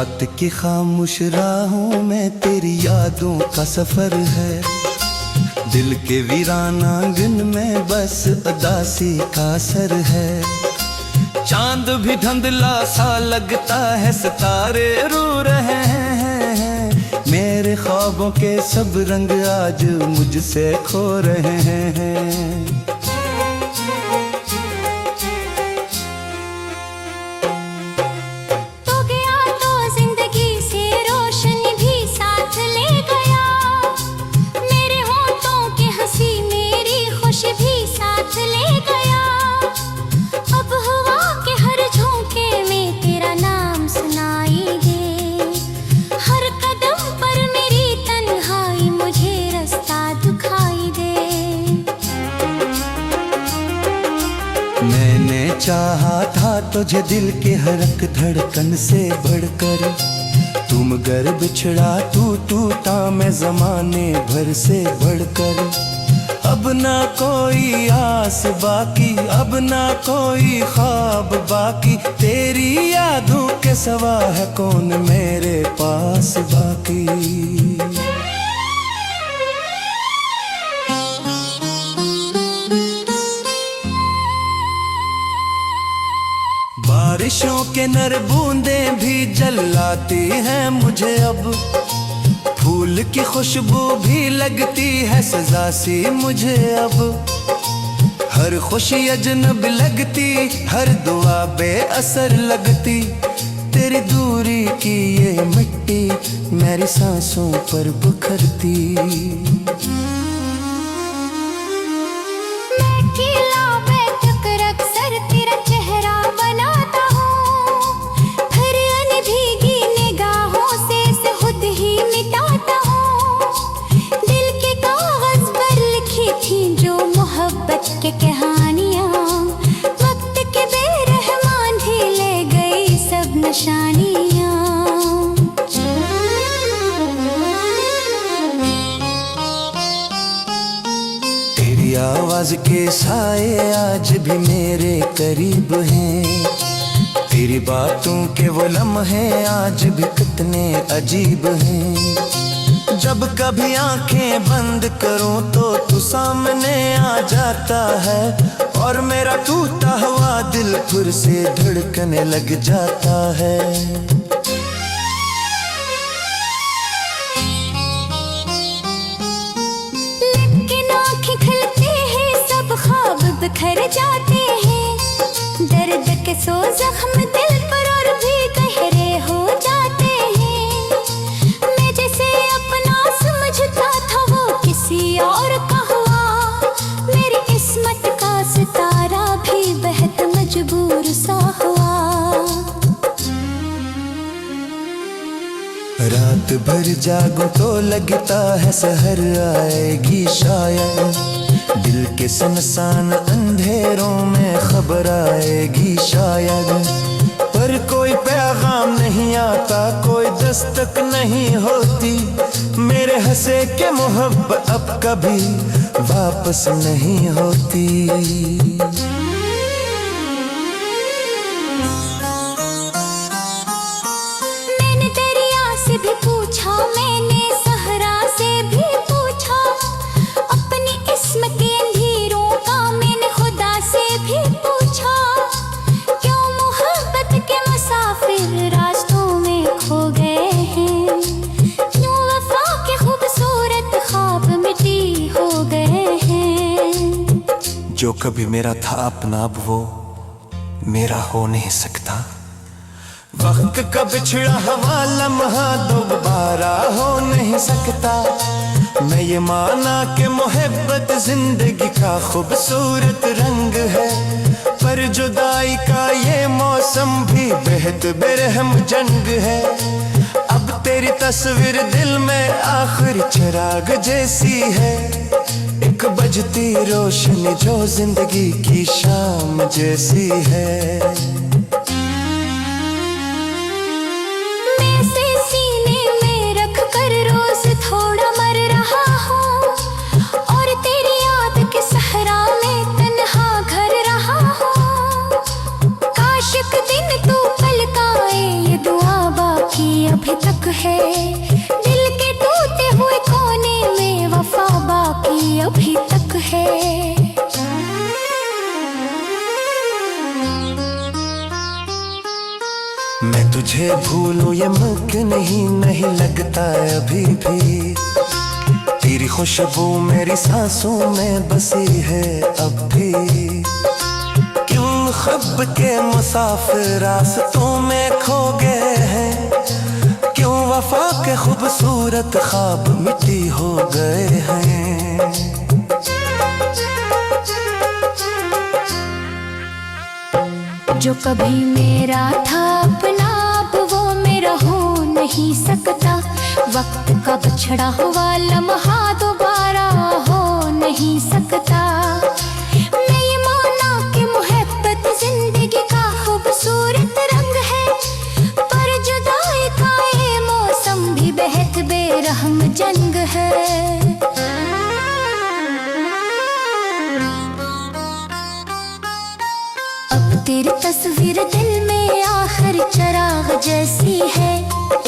रात की खामोश राहों में तेरी यादों का सफर है। दिल के वीरान आंगन में बस उदासी का असर है। चांद भी धुंधला सा लगता है, सितारे रो रहे हैं। मेरे ख्वाबों के सब रंग आज मुझसे खो रहे हैं। मैंने चाहा था तुझे दिल के हर एक धड़कन से बढ़कर, तुम गर बिछड़ा तू टूटा मैं ज़माने भर से बढ़कर। अब ना कोई आस बाकी, अब ना कोई ख्वाब बाकी, तेरी यादों के सिवा है कौन मेरे पास बाकी। बारिशों के नर बूंदें भी जलाती हैं मुझे अब, फूल की खुशबू भी लगती है सजा सी मुझे अब। हर खुशी अजनब लगती, हर दुआ बेअसर लगती, तेरी दूरी की ये मिट्टी मेरी सांसों पर बिखरती। के कहानियाँ वक्त के बेरहमान ही ले गई सब निशानियाँ। तेरी आवाज के साए आज भी मेरे करीब हैं, तेरी बातों के वो लम्हे आज भी कितने अजीब हैं। जब कभी आंखें बंद करूं तो तू सामने आ जाता है, और मेरा टूटा हुआ दिल फिर से धड़कने लग जाता है। लेकिन आंखें खुलते हैं सब ख्वाब बिखर जाते हैं, दर्द के सो जख्म दिल पर और भी गहरे हो जाते हैं। किसी और का हुआ मेरी किस्मत का सितारा भी बेहद मजबूर सा हुआ। रात भर जागो तो लगता है सहर आएगी शायद, दिल के सुनसान अंधेरों में खबर आएगी शायद। पर कोई पैगाम नहीं आता, कोई दस्तक नहीं होती, मेरे हंसे के मोहब्बत अब कभी वापस नहीं होती। मैंने दरिया से भी पूछा, मैंने सहरा से भी पूछा, अपनी इस्म के अंधेरों का मैंने खुदा से भी पूछा। क्यों मोहब्बत के मुसाफिर रास्तों में खो गए हैं, क्यों वफा के खूबसूरत ख्वाब मिटी हो गए हैं। जो कभी मेरा था अपना अब वो मेरा हो नहीं सकता। वक्त का बिछड़ा हुआ लम्हा दोबारा हो नहीं सकता। मैं ये माना कि मोहब्बत जिंदगी का खूबसूरत रंग है, पर जुदाई का ये मौसम भी बेहद बेरहम जंग है। अब तेरी तस्वीर दिल में आखिरी चिराग जैसी है, एक बजती रोशनी जो जिंदगी की शाम जैसी है। थोड़ा मर रहा हूँ और तेरी याद के सहरा में तन्हा घर रहा हूँ। काश एक दिन तू पलकाए ये दुआ बाकी बाकी अभी तक है, दिल के टूटे हुए कोने में वफा बाकी अभी तक है। मैं तुझे भूलूं ये मुमकिन नहीं लगता अभी भी, तेरी खुशबू मेरी सांसों में बसी है अब भी। क्यों ख्वाब के मुसाफिर रास्तों में खो गए हैं, क्यों वफा के खूबसूरत ख्वाब मिट्टी हो गए हैं। जो कभी मेरा था अपना अब वो मेरा हो नहीं सकता, वक्त का बिछड़ा हुआ लम्हा दोबारा हो नहीं सकता। मैं ये माना कि मोहब्बत जिंदगी का खूबसूरत रंग है, पर जुदाई का ये मौसम भी बेहद बेरहम जंग है। तेरी तस्वीर दिल में आखिर चिराग जैसी है,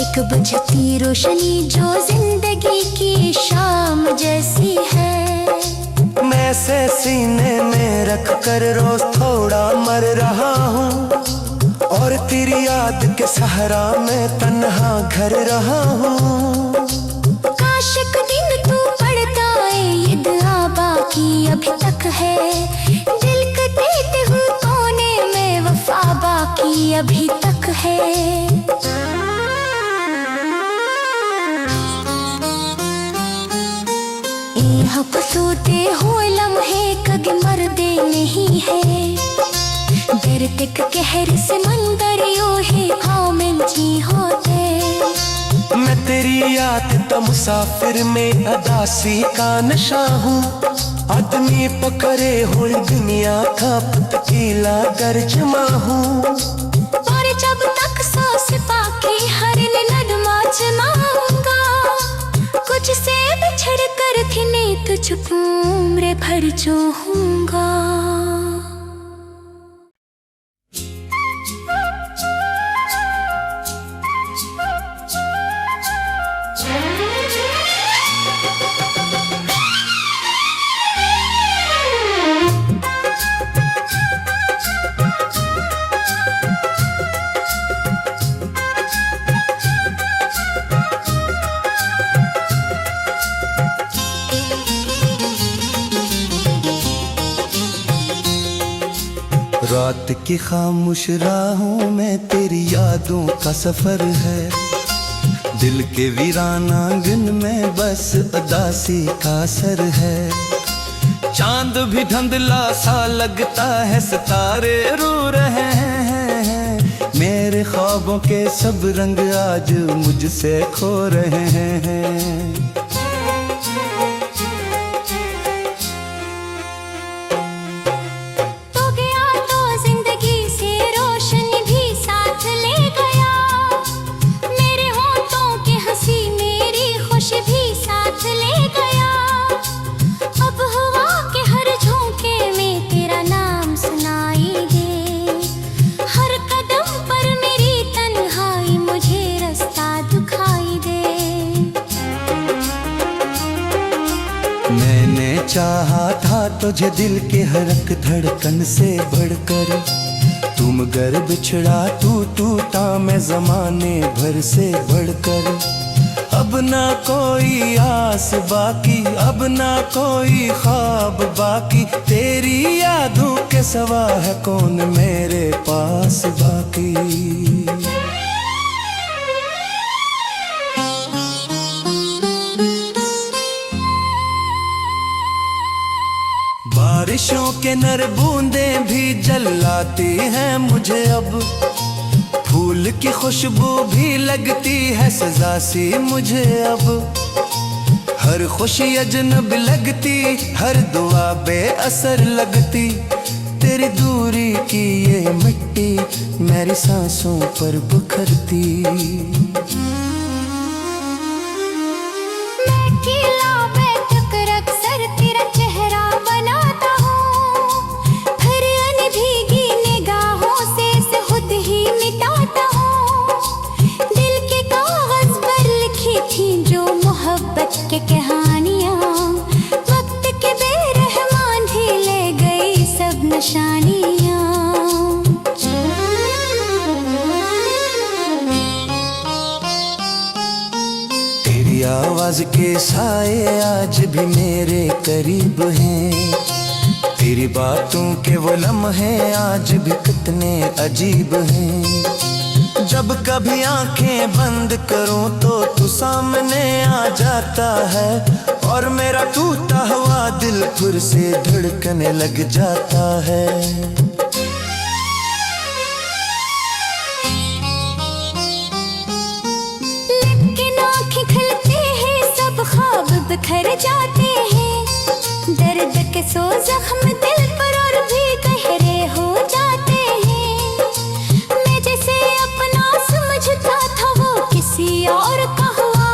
एक बुझती रोशनी जो जिंदगी की शाम जैसी है। मैं से सीने में रख कर रोज थोड़ा मर रहा हूँ, और तेरी याद के सहारा में तन्हा घर रहा हूँ। काश एक दिन तू पढ़ता ये दुआ बाकी अभी तक है, दिल के टूटे हुए कोने में वफा बाकी अभी तक है। हकसूते हो लम्हे कभी मरदे नहीं है, डरते कहर से मंदरियों है कामिल जी होते। मैं तेरी याद का मुसाफिर में अदासी का नशा हूँ, आदमी पकड़े हुए दुनिया का पतकीला तर्जमा हूँ। और जब तक सांस बाकी हर नदमा चलाऊंगा, कुछ से बिछड़ कर थिने तुझको उम्र भर जोहूंगा। रात की खामोश राहों में तेरी यादों का सफर है, दिल के वीरान आंगन में बस उदासी का असर है। चांद भी धुंधला सा लगता है, सितारे रो रहे हैं, मेरे ख्वाबों के सब रंग आज मुझसे खो रहे हैं। चाहा था तुझे दिल के हर एक धड़कन से बढ़कर, तुम गर बिछड़ा तू टूटा मैं जमाने भर से बढ़कर। अब ना कोई आस बाकी, अब ना कोई ख्वाब बाकी, तेरी यादों के सिवा है कौन मेरे पास बाकी। बारिशों के नर बूंदें भी जलाती हैं मुझे अब, फूल की खुशबू भी लगती है सजा सी मुझे अब। हर खुशी अजनब लगती, हर दुआ बेअसर लगती, तेरी दूरी की ये मिट्टी मेरी सांसों पर बिखरती। दिल के है कहानियाँ, वक्त के बेरहमान भी ले गई सब निशानियाँ। तेरी आवाज के साए आज भी मेरे करीब हैं, तेरी बातों के वो लम्हे आज भी कितने अजीब हैं। जब कभी आंखें बंद करूं तो तू सामने आ जाता है, और मेरा टूटा हुआ दिल फिर से धड़कने लग जाता है। लेकिन आँखें खुलते हैं सब ख्वाब बिखर जाते हैं, दर्द के सो जख्म दिल पर और भी गहरे हो जाते हैं। मैं जैसे अपना समझता था वो किसी और का हुआ,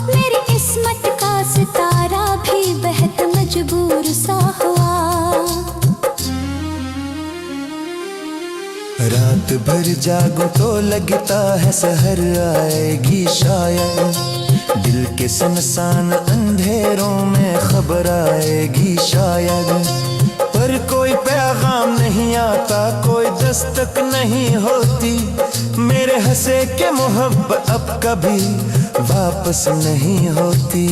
मेरी किस्मत का सितारा भी बेहद मजबूर सा हुआ। रात भर जागूं तो लगता है सहर आएगी शायद, दिल के सुनसान अंधेरों में खबर आएगी शायद। पर कोई पैगाम नहीं आता, कोई दस्तक नहीं होती, मेरे हंसे के मोहब्बत अब कभी वापस नहीं होती।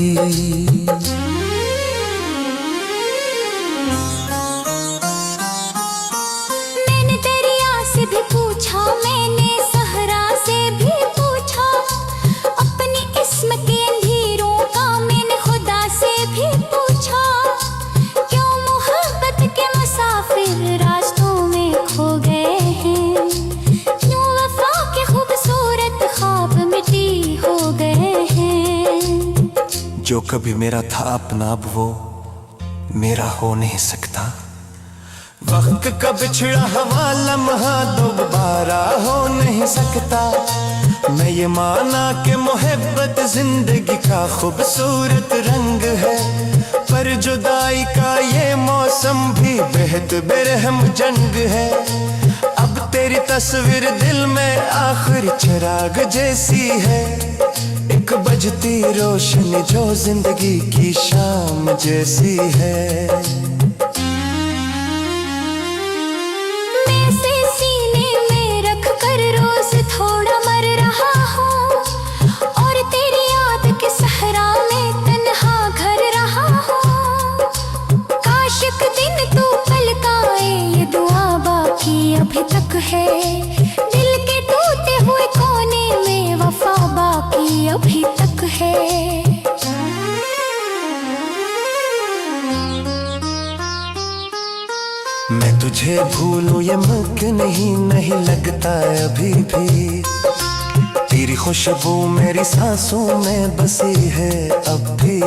मैंने दरिया से भी पूछा, मैंने सहरा से भी पूछा, अपनी इस्म के अंधेरों का मैंने खुदा से भी पूछा। क्यों मोहब्बत के मुसाफिर रास्तों में खो गए हैं, क्यों वफा के खूबसूरत ख्वाब मिट्टी हो गए हैं। जो कभी मेरा था अपना अब वो मेरा हो नहीं सकता, वक्त का बिछड़ा हुआ लम्हा दोबारा हो नहीं सकता। मैं ये माना कि मोहब्बत जिंदगी का खूबसूरत रंग है, पर जुदाई का ये मौसम भी बेहद बेरहम जंग है। अब तेरी तस्वीर दिल में आखिरी चिराग जैसी है, एक बजती रोशनी जो जिंदगी की शाम जैसी है। मैं से सीने में रख कर रोज थोड़ा मर रहा हूँ, और तेरी याद के सहरा में तन्हा घर रहा हूँ। काश एक दिन तू पलकाए, ये दुआ बाकी अभी तक है, दिल के टूटे हुए कोने में वफा बाकी अभी तक है। मैं तुझे भूलूं ये मुमकिन नहीं लगता अभी भी, तेरी खुशबू मेरी सांसों में बसी है अब भी।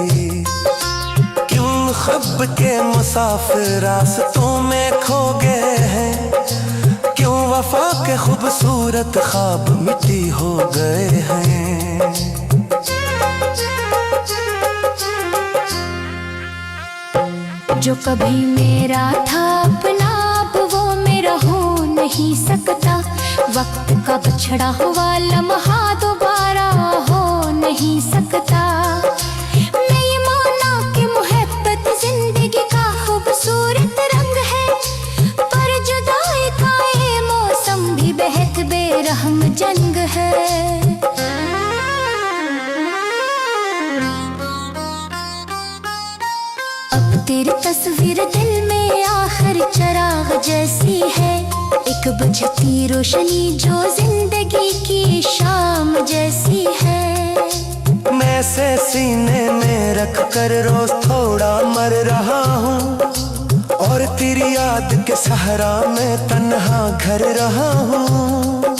क्यों ख्वाब के मुसाफिर रास्तों में खो गए हैं, क्यों वफा के खूबसूरत ख्वाब मिट्टी हो गए हैं। जो कभी मेरा था अपना अब वो मेरा हो नहीं सकता, वक्त का बिछड़ा हुआ लम्हा दोबारा हो नहीं सकता। मैं ये माना कि मोहब्बत जिंदगी का खूबसूरत रंग है, पर जुदाई का ये मौसम भी बेहद बेरहम जंग है। तेरी तस्वीर दिल में आखिर चिराग जैसी है, एक बुझती रोशनी जो जिंदगी की शाम जैसी है। मैं से सीने में रख कर रोज थोड़ा मर रहा हूँ, और तेरी याद के सहारा में तन्हा घर रहा हूँ।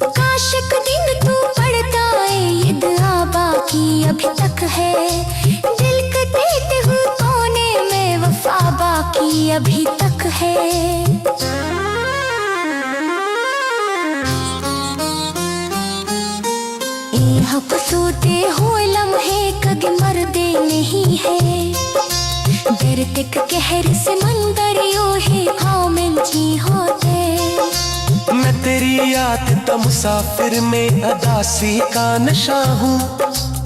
काश एक दिन तू पढ़ता है, ये दुआ बाकी अभी तक है, दिल के टूटे हुए कोने में वफा बाकी अभी तक है। हपसूते हो लम्हे कगे मरदे नहीं है, दर्द के कहर से मंदरियो है खामिल जी होते। मैं तेरी याद का मुसाफिर में अदासी का नशा हूँ।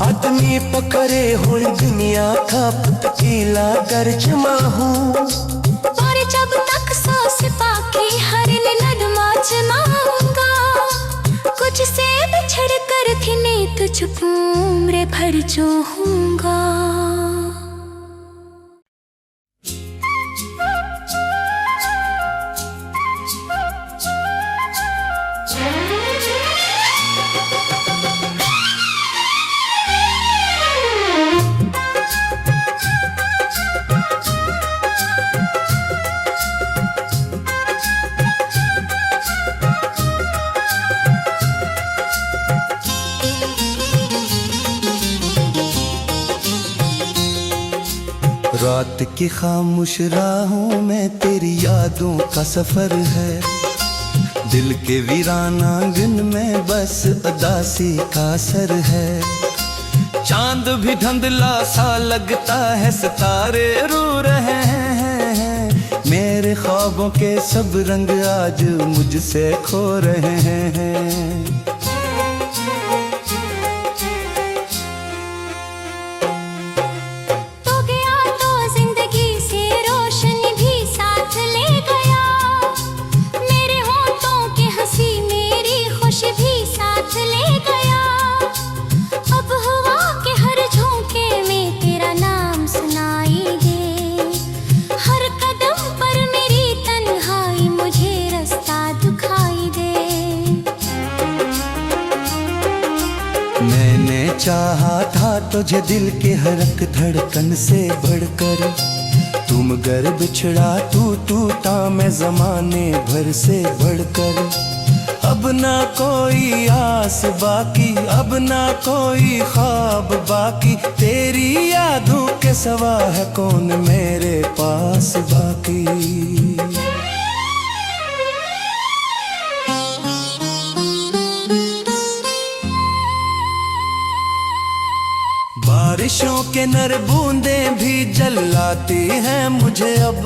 आदमी पकड़े हुई दुनिया का पतीला गर्जमा हूँ। और जब तक सांस पाके हर नरमा जमाऊंगा, कुछ से बिछड़ कर थिने तुझको उम्र भर जो हूँगा। रात की खामोश राहों में तेरी यादों का सफर है। दिल के वीरान आंगन में बस उदासी का असर है। चांद भी धुंधला सा लगता है, सितारे रो रहे हैं। मेरे ख्वाबों के सब रंग आज मुझसे खो रहे हैं। चाहा था तुझे दिल के हर एक धड़कन से बढ़कर, तुम गर बिछड़ा तू टूटा मैं जमाने भर से बढ़कर। अब ना कोई आस बाकी, अब ना कोई ख्वाब बाकी, तेरी यादों के सिवा है कौन मेरे पास बाकी। बारिशों के नर बूंदें भी जलाती हैं मुझे अब,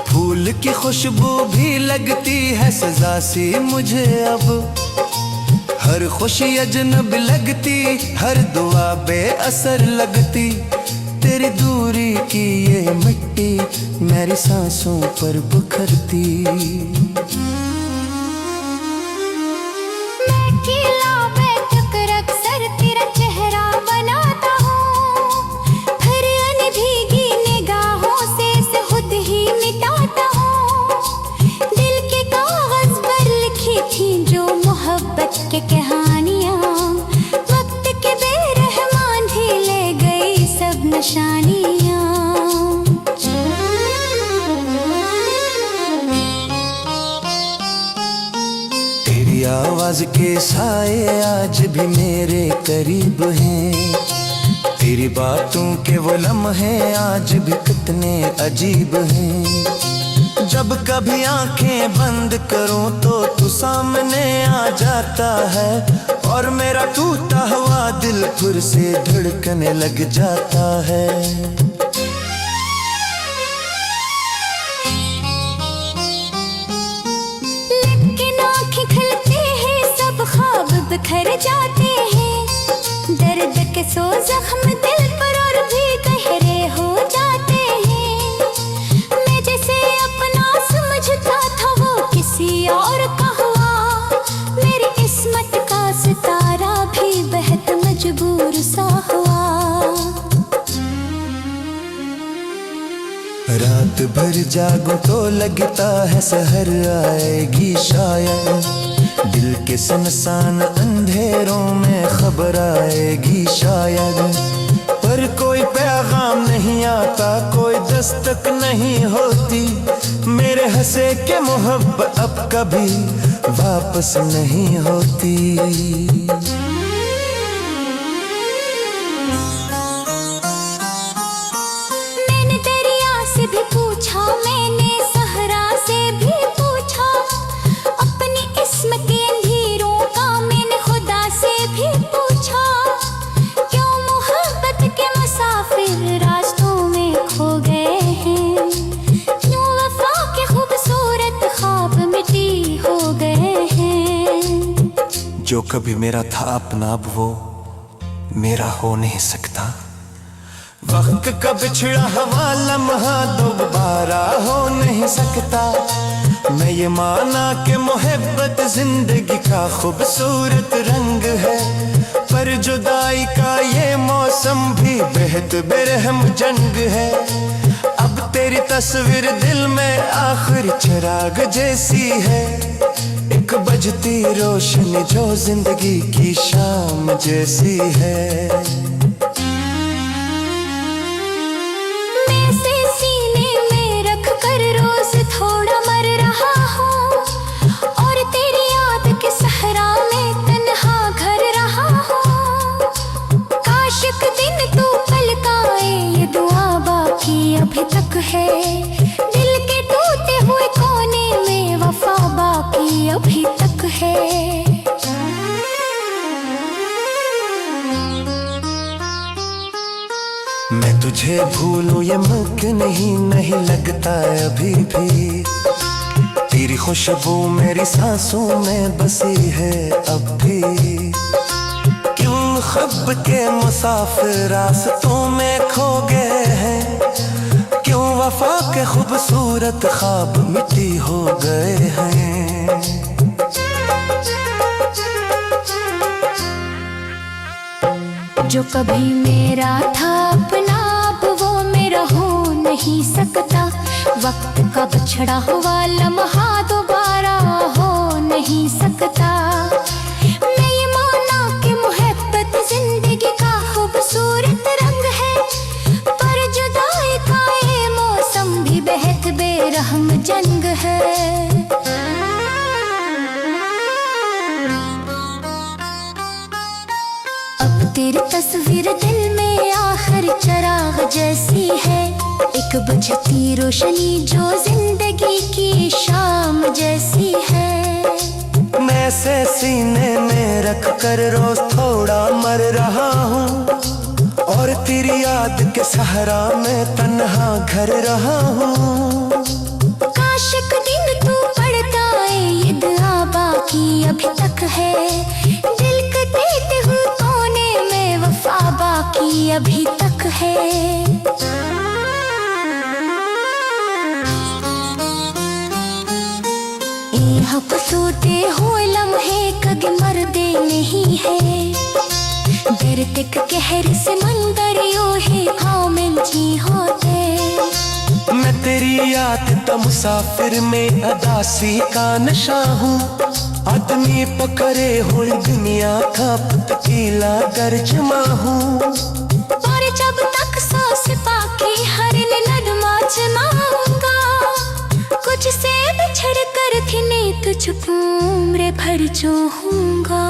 फूल की खुशबू भी लगती है सजा सी मुझे अब। हर खुशी अजनब लगती, हर दुआ बेअसर लगती, तेरी दूरी की ये मिट्टी मेरी सांसों पर बिखरती। के कहानियाँ वक्त के बेरहमान भी ले गई सब निशानियाँ। तेरी आवाज के साए आज भी मेरे करीब हैं, तेरी बातों के वो लम्हे आज भी कितने अजीब हैं। जब कभी आंखें बंद करूं तो तू सामने आ जाता है, और मेरा टूटा हुआ दिल फिर से धड़कने लग जाता है। लेकिन आंखें खुलते हैं सब ख्वाब बिखर जाते हैं, दर्द के सो जख्म दिल पर और भी गहरे हो जाते हैं। मैं जैसे अपना समझता था वो किसी और का हुआ, मेरी किस्मत का सितारा भी बेहद मजबूर सा हुआ। रात भर जागो तो लगता है सहर आएगी शायद, दिल के सुनसान अंधेरों में खबर आएगी शायद। पर कोई पैगाम नहीं आता, कोई दस्तक नहीं होती, मेरे हंसे के मोहब्बत अब कभी वापस नहीं होती। मैंने दरिया से भी पूछा, मैंने सहरा से भी पूछा, अपनी इस्म के अंधेरों का मैंने खुदा से भी पूछा। क्यों मोहब्बत के मुसाफिर रास्तों में खो गए हैं, क्यों वफा के खूबसूरत ख्वाब मिट्टी हो गए। कभी मेरा था अपना अब वो मेरा हो नहीं सकता। वक्त का बिछड़ा हवा लम्हा दोबारा हो नहीं सकता। मैं ये माना कि मोहब्बत जिंदगी का खूबसूरत रंग है, पर जुदाई का ये मौसम भी बेहद बेरहम जंग है। अब तेरी तस्वीर दिल में आखिर चिराग जैसी है, एक बजती रोशनी जो जिंदगी की शाम जैसी है। थोड़ा मर रहा हूँ और तेरी याद के सहरा में तन्हा घर रहा हूँ। काश एक दिन तू पलकाए, ये दुआ बाकी अभी तक है। दिल के टूटे हुए कोने में वफा बाकी अभी तक है। मैं तुझे भूलूं ये मुमकिन नहीं लगता अभी भी। तेरी खुशबू मेरी सांसों में बसी है अब भी। क्यों ख्वाब के मुसाफिर रास्तों में खो गए हैं, क्यों वफा के खूबसूरत ख्वाब मिट्टी हो गए हैं। जो कभी मेरा था अपना अब वो मेरा हो नहीं सकता। वक्त का बिछड़ा हुआ लम्हा दोबारा हो नहीं सकता। मैं ये माना कि मोहब्बत जिंदगी का खूबसूरत रंग है, पर जुदाई का ये मौसम भी बेहद बेरहम जंग है। तेरी तस्वीर दिल में आखिर चिराग जैसी है, एक बुझती रोशनी जो जिंदगी की शाम जैसी है। मैं से सीने में रख कर रोज थोड़ा मर रहा हूँ और तेरी याद के सहरा में तन्हा घर रहा हूँ। काश एक दिन तू पढ़ता है, ये दुआ बाकी अभी तक है। दिल के टूटे हुए कोने में वफा बाकी अभी तक है। हकसूते हो लम्हे कग मरदे नहीं है। दर तक कहर से मंदरियो है कामिल जी होते। मैं तेरी याद तो मुसाफिर में अदासी का नशा हूँ। आदमी पकड़े हुई दुनिया का पतीला गर्जमा हूँ। और जब तक सांस पाके हर नदमा जमाऊंगा, कुछ से बिछड़ कर थी तुझको उम्र भर जो हूँगा।